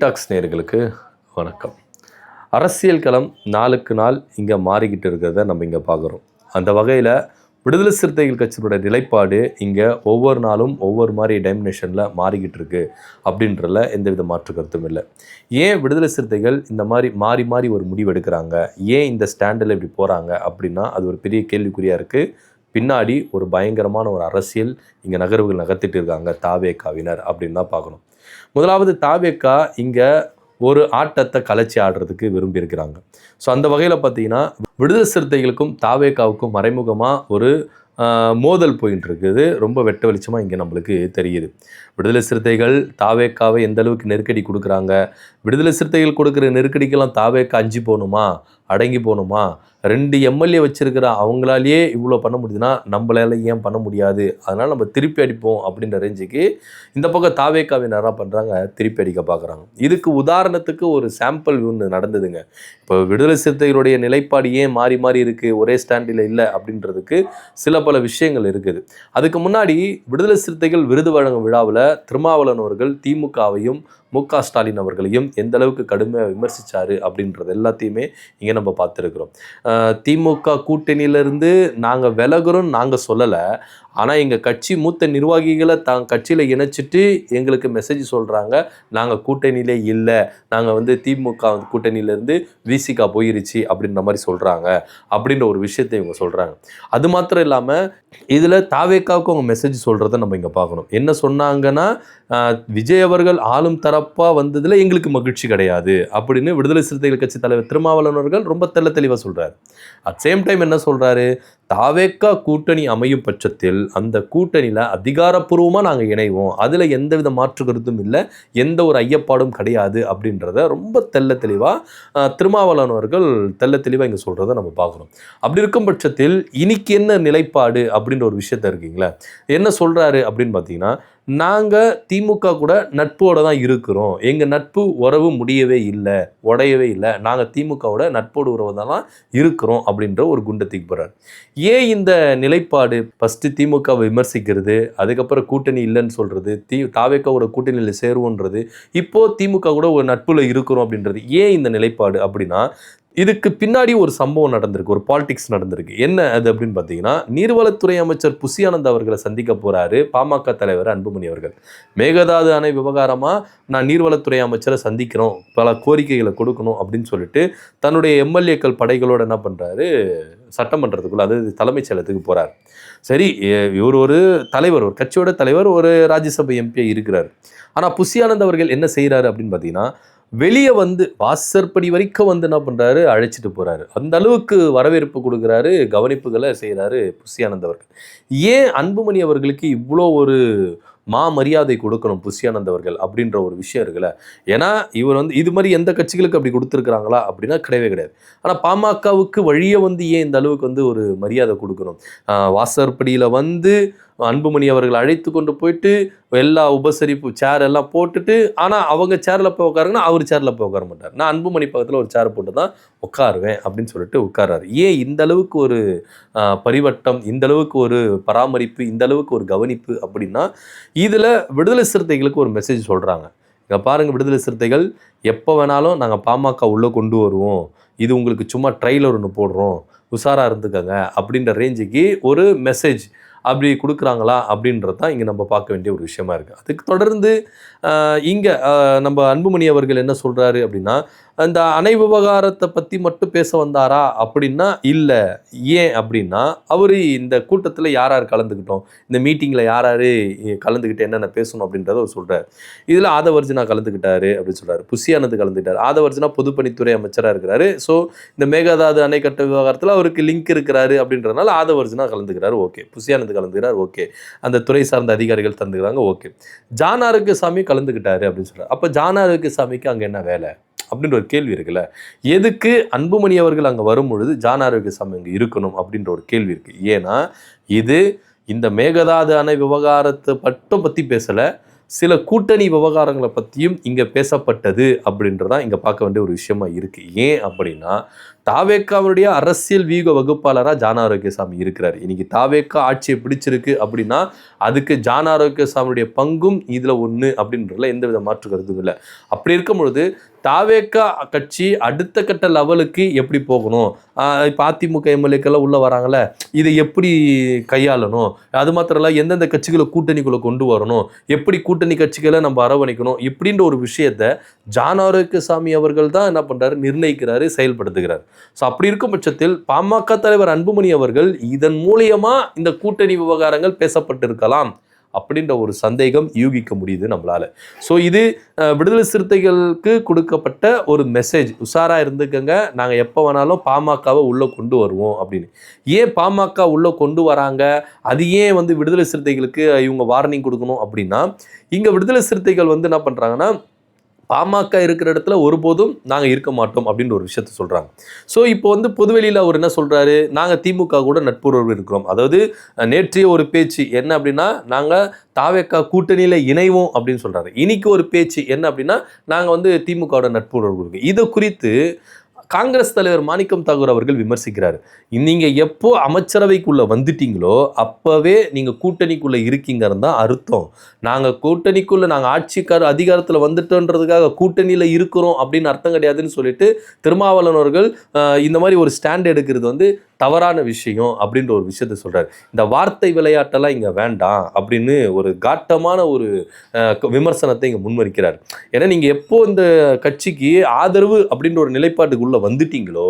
Tax நேயர்களுக்கு வணக்கம். அரசியல் களம் நாளுக்கு நாள் இங்கே மாறிக்கிட்டு இருக்கிறத நம்ம இங்கே பார்க்குறோம். அந்த வகையில் விடுதலை சிறுத்தைகள் கட்சியோட நிலைப்பாடு இங்கே ஒவ்வொரு நாளும் ஒவ்வொரு மாதிரி டைமினேஷனில் மாறிக்கிட்டு இருக்கு அப்படின்றதுல எந்தவித மாற்று கருத்தும் இல்லை. ஏன் விடுதலை சிறுத்தைகள் இந்த மாதிரி மாறி மாறி ஒரு முடிவு எடுக்கிறாங்க, ஏன் இந்த ஸ்டாண்டில் இப்படி போகிறாங்க அப்படின்னா அது ஒரு பெரிய கேள்விக்குறியாக இருக்குது. பின்னாடி ஒரு பயங்கரமான ஒரு அரசியல் இங்கே நகர்வுகள் நகர்த்திட்டு இருக்காங்க தாவேகாவினர் அப்படின்னு தான் பார்க்கணும். முதலாவது தாவேகா இங்கே ஒரு ஆட்டத்தை கலைச்சி ஆடுறதுக்கு விரும்பி இருக்கிறாங்க. ஸோ அந்த வகையில் பார்த்தீங்கன்னா விடுதலை சிறுத்தைகளுக்கும் தாவேகாவுக்கும் மறைமுகமாக ஒரு மோதல் போயிட்டு இருக்குது. ரொம்ப வெட்ட வெளிச்சமாக இங்கே நம்மளுக்கு தெரியுது. விடுதலை சிறுத்தைகள் தாவேகாவை எந்த அளவுக்கு நெருக்கடி கொடுக்குறாங்க, விடுதலை சிறுத்தைகள் கொடுக்குற நெருக்கடிக்கெல்லாம் தாவேகா அஞ்சு போகணுமா, அடங்கி போகணுமா, 2 எம்எல்ஏ வச்சிருக்கிற அவங்களாலேயே இவ்வளோ பண்ண முடியுதுன்னா நம்மளால ஏன் பண்ண முடியாது, அதனால் நம்ம திருப்பி அடிப்போம் அப்படின்ற ரேஞ்சுக்கு இந்த பக்கம் தாவேகாவினர் என்ன பண்ணுறாங்க, திருப்பி அடிக்க பார்க்குறாங்க. இதுக்கு உதாரணத்துக்கு ஒரு சாம்பிள் ஒன்று நடந்ததுங்க. இப்போ விடுதலை சிறுத்தைகளுடைய நிலைப்பாடு ஏன் மாறி மாறி இருக்குது, ஒரே ஸ்டாண்டில் இல்லை அப்படின்றதுக்கு சில பல விஷயங்கள் இருக்குது. அதுக்கு முன்னாடி விடுதலை சிறுத்தைகள் விருது வழங்கும் விழாவில் திருமாவளவன் அவர்கள் திமுகவையும் மு.க. ஸ்டாலின் அவர்களையும் எந்த அளவுக்கு கடுமையாக விமர்சித்தார் அப்படின்றது எல்லாத்தையுமே இங்கே நம்ம பார்த்துருக்குறோம். திமுக கூட்டணியிலேருந்து நாங்கள் விலகுறோம் நாங்கள் சொல்லலை, ஆனால் எங்கள் கட்சி மூத்த நிர்வாகிகளை கட்சியில் இணைச்சிட்டு எங்களுக்கு மெசேஜ் சொல்கிறாங்க, நாங்கள் கூட்டணியிலே இல்லை, நாங்கள் திமுக கூட்டணியிலேருந்து விசிகா போயிருச்சு அப்படின்ற மாதிரி சொல்கிறாங்க அப்படின்ற ஒரு விஷயத்தை இவங்க சொல்கிறாங்க. அது மாத்திரம் இல்லாமல் இதில் தாவேகாவுக்கு அவங்க மெசேஜ் சொல்கிறத நம்ம இங்கே பார்க்கணும். என்ன சொன்னாங்கன்னா, விஜய் அவர்கள் ஆளும் தரப்பாக வந்ததில் எங்களுக்கு மகிழ்ச்சி கிடையாது அப்படின்னு விடுதலை சிறுத்தைகள் கட்சி தலைவர் திருமாவளவன் அவர்கள் ரொம்ப தெளிவாக சொல்கிறார். அட் சேம் டைம் என்ன சொல்கிறாரு, தாவேகா கூட்டணி அமையும் பட்சத்தில் அந்த கூட்டணியில் அதிகாரப்பூர்வமாக நாங்கள் இணைவோம், அதில் எந்தவித மாற்று கருத்தும் இல்லை, எந்த ஒரு ஐயப்பாடும் கிடையாது அப்படின்றத ரொம்ப தெளிவாக திருமாவளவன் அவர்கள் தெளிவாக இங்கே சொல்கிறத நம்ம பார்க்குறோம். அப்படி இருக்கும் பட்சத்தில் இன்னைக்கு என்ன நிலைப்பாடு அப்படின்ற ஒரு விஷயத்த இருக்கீங்களா, என்ன சொல்கிறாரு அப்படின்னு பார்த்தீங்கன்னா, நாங்கள் திமுக கூட நட்போடு தான் இருக்கிறோம், எங்கள் நட்பு உறவு முடியவே இல்லை, உடையவே இல்லை, நாங்கள் திமுகவோட நட்போடு உறவு தான் இருக்கிறோம் அப்படின்ற ஒரு குண்டத்துக்கு போகிறார். ஏன் இந்த நிலைப்பாடு, ஃபஸ்ட்டு திமுகவை விமர்சிக்கிறது, அதுக்கப்புறம் கூட்டணி இல்லைன்னு சொல்கிறது, தாவேகாவோட கூட்டணியில் சேருவோன்றது, இப்போது திமுக கூட ஒரு நட்புல இருக்கிறோம் அப்படின்றது, ஏன் இந்த நிலைப்பாடு அப்படின்னா இதுக்கு பின்னாடி ஒரு சம்பவம் நடந்திருக்கு, ஒரு பாலிடிக்ஸ் நடந்திருக்கு. என்ன அது அப்படின்னு பார்த்தீங்கன்னா, நீர்வளத்துறை அமைச்சர் புசி ஆனந்த் அவர்களை சந்திக்க போகிறாரு பாமக தலைவர் அன்புமணி அவர்கள். மேகதாது அணை விவகாரமாக நான் நீர்வளத்துறை அமைச்சரை சந்திக்கிறோம், பல கோரிக்கைகளை கொடுக்கணும் அப்படின்னு சொல்லிட்டு தன்னுடைய எம்எல்ஏக்கள் படைகளோடு என்ன பண்ணுறாரு, சட்டமன்றத்துக்குள்ள அதாவது தலைமைச் செயலகத்துக்கு போகிறார். சரி, இவர் ஒரு தலைவர், ஒரு கட்சியோட தலைவர், ஒரு ராஜ்யசபை எம்பி இருக்கிறார். ஆனால் புசி ஆனந்த் அவர்கள் என்ன செய்கிறாரு அப்படின்னு பார்த்தீங்கன்னா, வெளியே வாசற்படி வரைக்கும் என்ன பண்ணுறாரு, அழைச்சிட்டு போகிறாரு. அந்த அளவுக்கு வரவேற்பு கொடுக்குறாரு, கவனிப்புகளை செய்கிறாரு புசி ஆனந்த் அவர்கள். ஏன் அன்புமணி அவர்களுக்கு இவ்வளோ ஒரு மரியாதை கொடுக்கணும் புசி ஆனந்த் அவர்கள் அப்படின்ற ஒரு விஷயம் இருக்குல்ல. ஏன்னா இவர் இது மாதிரி எந்த கட்சிகளுக்கு அப்படி கொடுத்துருக்குறாங்களா அப்படின்னா கிடையவே கிடையாது. ஆனால் பாமகவுக்கு வழியை ஏன் இந்த அளவுக்கு ஒரு மரியாதை கொடுக்கணும், வாசற்படியில் அன்புமணி அவர்கள் அழைத்து கொண்டு போயிட்டு எல்லா உபசரிப்பு சேர் எல்லாம் போட்டுட்டு, ஆனால் அவங்க சேரில் போய் உட்காருங்கன்னா அவர் சேரில் போய் உட்கார மாட்டார், நான் அன்புமணி பக்கத்தில் ஒரு சேர் போட்டு தான் உட்காருவேன் அப்படின்னு சொல்லிட்டு உட்காராரு. ஏன் இந்த அளவுக்கு ஒரு பரிவட்டம், இந்த அளவுக்கு ஒரு பராமரிப்பு, இந்த அளவுக்கு ஒரு கவனிப்பு அப்படின்னா இதில் விடுதலை சிறுத்தைகளுக்கு ஒரு மெசேஜ் சொல்கிறாங்க. இங்கே பாருங்கள், விடுதலை சிறுத்தைகள் எப்போ வேணாலும் நாங்கள் பாமக உள்ளே கொண்டு வருவோம், இது உங்களுக்கு சும்மா ட்ரைலர் ஒன்று போடுறோம், உஷாராக இருந்துக்கங்க அப்படின்ற ரேஞ்சுக்கு ஒரு மெசேஜ் அப்படி கொடுக்குறாங்களா அப்படின்றது தான் இங்கே நம்ம பார்க்க வேண்டிய ஒரு விஷயமா இருக்குது. அதுக்கு தொடர்ந்து இங்கே நம்ம அன்புமணி அவர்கள் என்ன சொல்கிறாரு அப்படின்னா, அந்த அணை விவகாரத்தை பற்றி மட்டும் பேச வந்தாரா அப்படின்னா இல்லை. ஏன் அப்படின்னா அவர் இந்த கூட்டத்தில் யார் யார் கலந்துக்கிட்டோம், இந்த மீட்டிங்கில் யார் யார் கலந்துக்கிட்டு என்னென்ன பேசணும் அப்படின்றத அவர் சொல்கிறார். இதில் ஆதவர்ஜுனா கலந்துக்கிட்டாரு அப்படின்னு சொல்கிறார், புசி ஆனந்த் கலந்துக்கிட்டார். ஆதவர்ஜுனா பொதுப்பணித்துறை அமைச்சராக இருக்கிறாரு. ஸோ இந்த மேகதாது அணை கட்ட விவகாரத்தில் அவருக்கு லிங்க் இருக்கிறாரு அப்படின்றதுனால ஆதவர்ஜுனா கலந்துக்கிறாரு, ஓகே. புசி ஆனந்த் கலந்துக்கிறார், ஓகே. அந்த துறை சார்ந்த அதிகாரிகள் தந்துக்கிறாங்க, ஓகே. ஜான் ஆரோக்கியசாமி கலந்துக்கிட்டாரு அப்படின்னு சொல்கிறார். அப்போ ஜான் ஆரோக்கியசாமிக்கு அங்கே என்ன வேலை அப்படின்ற ஒரு கேள்வி இருக்குல்ல. எதுக்கு அன்புமணி அவர்கள் அங்கே வரும்பொழுது ஜான் ஆரோக்கியசாமி அங்கே இருக்கணும் அப்படின்ற ஒரு கேள்வி இருக்குது. ஏன்னா இந்த மேகதாது அணை விவகாரத்தை மட்டும் பற்றி பேசலை, சில கூட்டணி விவகாரங்களை பற்றியும் இங்கே பேசப்பட்டது அப்படின்றதான் இங்கே பார்க்க வேண்டிய ஒரு விஷயமா இருக்குது. ஏன் அப்படின்னா தாவேக்காவுடைய அரசியல் வியூக வகுப்பாளராக ஜான் ஆரோக்கியசாமி இருக்கிறார். இன்னைக்கு தாவேக்கா ஆட்சியை பிடிச்சிருக்கு அப்படின்னா அதுக்கு ஜான் ஆரோக்கியசாமியுடைய பங்கும் இதில் ஒன்று அப்படின்றதுல எந்த வித மாற்று கருத்தும் இல்லை. அப்படி இருக்கும் பொழுது தாவேக்கா கட்சி அடுத்த கட்ட லெவலுக்கு எப்படி போகணும், இப்போ அதிமுக எம்எல்ஏக்கெல்லாம் உள்ளே வராங்களே, இதை எப்படி கையாளணும், அது மாத்திரம் இல்லை எந்தெந்த கட்சிகளை கூட்டணிக்குள்ளே கொண்டு வரணும், எப்படி கூட்டணி கட்சிகளை நம்ம அரவணைக்கணும், இப்படின்ற ஒரு விஷயத்தை ஜான் ஆரோக்கியசாமி அவர்கள் தான் என்ன பண்ணுறாரு, நிர்ணயிக்கிறாரு, செயல்படுத்துகிறார். ஸோ அப்படி இருக்கும் பட்சத்தில் பாமக தலைவர் அன்புமணி அவர்கள் இதன் மூலியமா இந்த கூட்டணி விவகாரங்கள் பேசப்பட்டிருக்கலாம் அப்படின்ற ஒரு சந்தேகம் யூகிக்க முடியுது நம்மளால. ஸோ இது விடுதலை சிறுத்தைகளுக்கு கொடுக்கப்பட்ட ஒரு மெசேஜ், உஷாரா இருந்துக்கங்க, நாங்கள் எப்போ வேணாலும் பாமகவை உள்ளே கொண்டு வருவோம் அப்படின்னு. ஏன் பாமக உள்ளே கொண்டு வராங்க, அது ஏன் விடுதலை சிறுத்தைகளுக்கு இவங்க வார்னிங் கொடுக்கணும் அப்படின்னா, இங்கே விடுதலை சிறுத்தைகள் என்ன பண்ணுறாங்கன்னா, பாமக இருக்கிற இடத்துல ஒருபோதும் நாங்கள் இருக்க மாட்டோம் அப்படின்ற ஒரு விஷயத்த சொல்கிறாங்க. ஸோ இப்போ பொதுவெளியில் அவர் என்ன சொல்கிறாரு, நாங்கள் திமுக கூட நட்புறவு இருக்கிறோம். அதாவது நேற்றைய ஒரு பேச்சு என்ன அப்படின்னா, நாங்கள் தாவேக்கா கூட்டணியில் இணைவோம் அப்படின்னு சொல்கிறாரு. இன்னைக்கு ஒரு பேச்சு என்ன அப்படின்னா, நாங்கள் திமுகவோட நட்புறவு இருக்கு. இதை குறித்து காங்கிரஸ் தலைவர் மாணிக்கம் தாகூர் அவர்கள் விமர்சிக்கிறார். நீங்கள் எப்போ அமைச்சரவைக்குள்ளே வந்துட்டீங்களோ அப்போவே நீங்கள் கூட்டணிக்குள்ளே இருக்கீங்கன்னு தான் அர்த்தம். நாங்கள் கூட்டணிக்குள்ளே நாங்கள் அதிகாரத்தில் வந்துட்டோன்றதுக்காக கூட்டணியில் இருக்கிறோம் அப்படின்னு அர்த்தம் கிடையாதுன்னு சொல்லிட்டு திருமாவளவன் அவர்கள் இந்த மாதிரி ஒரு ஸ்டாண்ட் எடுக்கிறது தவறான விஷயம் அப்படின்ற ஒரு விஷயத்த சொல்கிறார். இந்த வார்த்தை விளையாட்டெல்லாம் இங்கே வேண்டாம் அப்படின்னு ஒரு காட்டமான ஒரு விமர்சனத்தை இங்கே முன்வைக்கிறார். ஏன்னா நீங்கள் எப்போ இந்த கட்சிக்கு ஆதரவு அப்படின்ற ஒரு நிலைப்பாட்டுக்குள்ளே வந்துட்டீங்களோ,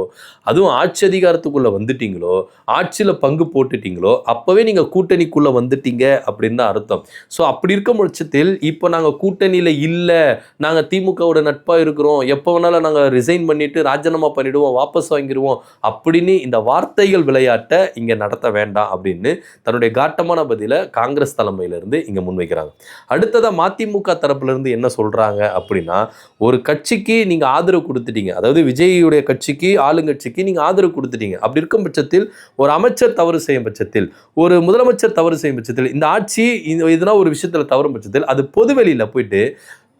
அதுவும் ஆட்சி அதிகாரத்துக்குள்ளே வந்துட்டீங்களோ, ஆட்சியில் பங்கு போட்டுட்டீங்களோ, அப்போவே நீங்கள் கூட்டணிக்குள்ளே வந்துட்டீங்க அப்படின்னு தான் அர்த்தம். ஸோ அப்படி இருக்கும் பட்சத்தில் இப்போ நாங்கள் கூட்டணியில் இல்லை, நாங்கள் திமுகவோட நட்பாக இருக்கிறோம், எப்போ வேணாலும் நாங்கள் ரிசைன் பண்ணிவிட்டு ராஜினாமா பண்ணிவிடுவோம், வாபஸ் வாங்கிடுவோம் அப்படின்னு இந்த வார்த்தைகள் விளையாட்டை இங்கே நடத்த வேண்டாம் அப்படின்னு தன்னுடைய காட்டமான பதிலை காங்கிரஸ் தலைமையிலிருந்து இங்கே முன்வைக்கிறாங்க. அடுத்ததாக மதிமுக தரப்புலேருந்து என்ன சொல்கிறாங்க அப்படின்னா, ஒரு கட்சிக்கு நீங்கள் ஆதரவு கொடுத்துட்டீங்க, அதாவது விஜயுடைய கட்சிக்கு ஆளுங்கட்சிக்கு நீங்கள் ஆதரவு கொடுத்துட்டீங்க. அப்படி இருக்கும் பட்சத்தில் ஒரு அமைச்சர் தவறு செய்யும் பட்சத்தில், ஒரு முதலமைச்சர் தவறு செய்யும் பட்சத்தில், இந்த ஆட்சி இதனா ஒரு விஷயத்தில் தவறும் பட்சத்தில் அது பொதுவெளியில் போயிட்டு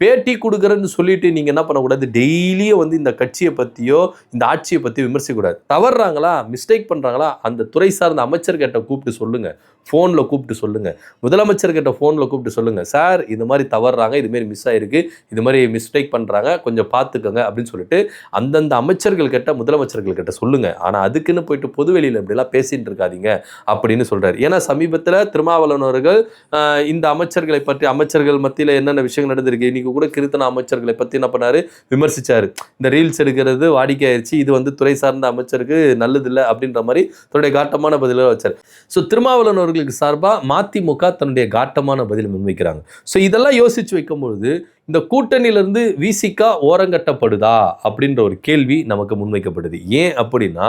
பேட்டி கொடுக்குறேன்னு சொல்லிட்டு நீங்கள் என்ன பண்ணக்கூடாது, டெய்லியும் இந்த கட்சியை பற்றியோ இந்த ஆட்சியை பற்றி விமர்சிக்கக்கூடாது. தவறுறாங்களா, மிஸ்டேக் பண்ணுறாங்களா, அந்த துறை சார்ந்த அமைச்சர்கிட்ட கூப்பிட்டு சொல்லுங்கள், ஃபோனில் கூப்பிட்டு சொல்லுங்கள், முதலமைச்சர்கிட்ட ஃபோனில் கூப்பிட்டு சொல்லுங்கள், சார் இது மாதிரி தவறுறாங்க, இதுமாரி மிஸ் ஆகிருக்கு, இது மாதிரி மிஸ்டேக் பண்ணுறாங்க, கொஞ்சம் பார்த்துக்கோங்க அப்படின்னு சொல்லிட்டு அந்தந்த அமைச்சர்கள்கிட்ட முதலமைச்சர்கள்கிட்ட சொல்லுங்கள். ஆனால் அதுக்குன்னு போயிட்டு பொதுவெளியில் இப்படிலாம் பேசிகிட்டு இருக்காதீங்க அப்படின்னு சொல்கிறார். ஏன்னா சமீபத்தில் திருமாவளவன் அவர்கள் இந்த அமைச்சர்களை பற்றி, அமைச்சர்கள் மத்தியில் என்னென்ன விஷயங்கள் நடந்திருக்கு, இன்றைக்கி கூட கிருத்தன அமைச்சர்களை பற்றி என்ன பண்ணாரு, விமர்சிச்சாரு. இந்த ரீல்ஸ் எடுக்கிறது வாடிக்கையாயிருச்சு, இது துறை சார்ந்த அமைச்சருக்கு நல்லதில்லை அப்படின்ற மாதிரி தன்னுடைய காட்டமான பதிலை வச்சார். ஸோ திருமாவளவன் அவர்களுக்கு சார்பாக மதிமுக தன்னுடைய காட்டமான பதில் முன்வைக்கிறாங்க. ஸோ இதெல்லாம் யோசிச்சு வைக்கும்பொழுது இந்த கூட்டணியிலிருந்து விசிகா ஓரங்கட்டப்படுதா அப்படின்ற ஒரு கேள்வி நமக்கு முன்வைக்கப்படுது. ஏன் அப்படின்னா,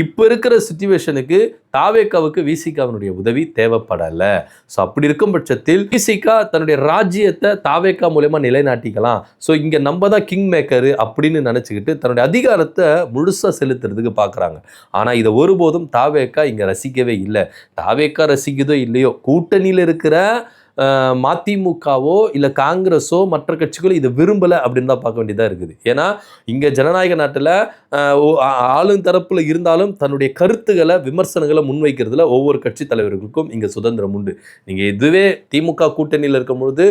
இப்போ இருக்கிற சிச்சுவேஷனுக்கு தாவேக்காவுக்கு விசிகாவினுடைய உதவி தேவைப்படலை. ஸோ அப்படி இருக்கும் பட்சத்தில் விசிகா தன்னுடைய ராஜ்யத்தை தாவேக்கா மூலமா நிலைநாட்டிக்கலாம், ஸோ இங்கே நம்ம தான் கிங் மேக்கரு அப்படின்னு நினச்சிக்கிட்டு தன்னுடைய அதிகாரத்தை முழுசாக செலுத்துறதுக்கு பார்க்குறாங்க. ஆனால் இதை ஒருபோதும் தாவேக்கா இங்கே ரசிக்கவே இல்லை. தாவேக்கா ரசிக்குதோ இல்லையோ, கூட்டணியில் இருக்கிற மதிமுகவோ இல்லை காங்கிரஸோ மற்ற கட்சிகளோ இதை விரும்பலை அப்படின்னு தான் பார்க்க வேண்டியதாக இருக்குது. ஏன்னா இங்கே ஜனநாயக நாட்டில் ஆளும் தரப்பில் இருந்தாலும் தன்னுடைய கருத்துக்களை விமர்சனங்களை முன்வைக்கிறதுல ஒவ்வொரு கட்சி தலைவர்களுக்கும் இங்கே சுதந்திரம் உண்டு. நீங்கள் இதுவே திமுக கூட்டணியில் இருக்கும்பொழுது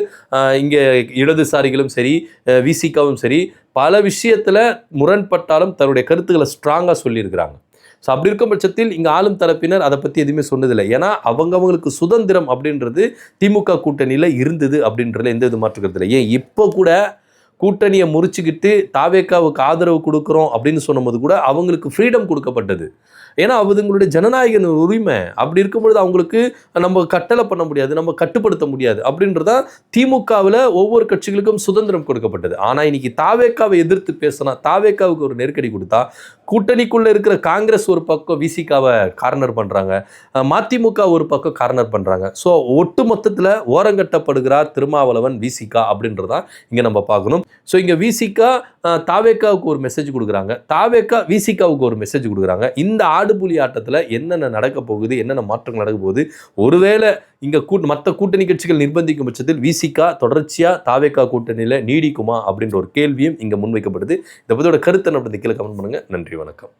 இங்கே இடதுசாரிகளும் சரி விசிகாவும் சரி பல விஷயத்தில் முரண்பட்டாலும் தன்னுடைய கருத்துக்களை ஸ்ட்ராங்காக சொல்லியிருக்கிறாங்க. ஸோ அப்படி இருக்கும் பட்சத்தில் இங்கே ஆளும் தரப்பினர் அதை பற்றி எதுவுமே சொன்னதில்லை. ஏன்னா அவங்களுக்கு சுதந்திரம் அப்படின்றது திமுக கூட்டணியில் இருந்தது அப்படின்றதுல எந்த இது மாற்றுக்கிறது இல்லை. ஏன் இப்போ கூட கூட்டணியை முறிச்சுக்கிட்டு தாவேக்காவுக்கு ஆதரவு கொடுக்குறோம் அப்படின்னு சொன்னபோது கூட அவங்களுக்கு ஃப்ரீடம் கொடுக்கப்பட்டது. ஏன்னா அவங்களுடைய ஜனநாயக உரிமை. அப்படி இருக்கும்பொழுது அவங்களுக்கு நம்ம கட்டளை பண்ண முடியாது, நம்ம கட்டுப்படுத்த முடியாது. அப்படின்றதா திமுகவில் ஒவ்வொரு கட்சிகளுக்கும் சுதந்திரம் கொடுக்கப்பட்டது. ஆனால் இன்னைக்கு தாவேக்காவை எதிர்த்து பேசினா, தாவேக்காவுக்கு ஒரு நெருக்கடி கொடுத்தா, கூட்டணிக்குள்ளே இருக்கிற காங்கிரஸ் ஒரு பக்கம் விசிகாவை கார்னர் பண்ணுறாங்க, மதிமுக ஒரு பக்கம் கார்னர் பண்ணுறாங்க. ஸோ ஒட்டு மொத்தத்தில் ஓரங்கட்டப்படுகிறார் திருமாவளவன் விசிகா அப்படின்றதான் இங்கே நம்ம பார்க்கணும். ஸோ இங்கே விசிகா தாவேக்காவுக்கு ஒரு மெசேஜ் கொடுக்குறாங்க, தாவேக்கா விசிகாவுக்கு ஒரு மெசேஜ் கொடுக்குறாங்க. இந்த ஆடுபுலி ஆட்டத்தில் என்னென்ன நடக்க போகுது, என்னென்ன மாற்றங்கள் நடக்க போகுது, ஒருவேளை இங்கே மற்ற கூட்டணி கட்சிகள் நிர்பந்திக்கும் பட்சத்தில் விசிகா தொடர்ச்சியாக தாவேக்கா கூட்டணியில் நீடிக்குமா அப்படின்ற ஒரு கேள்வியும் இங்கே முன்வைக்கப்படுது. இதை பற்றியோட கருத்தை நம்ம கீழே கமெண்ட் பண்ணுங்கள். நன்றி, வணக்கம்.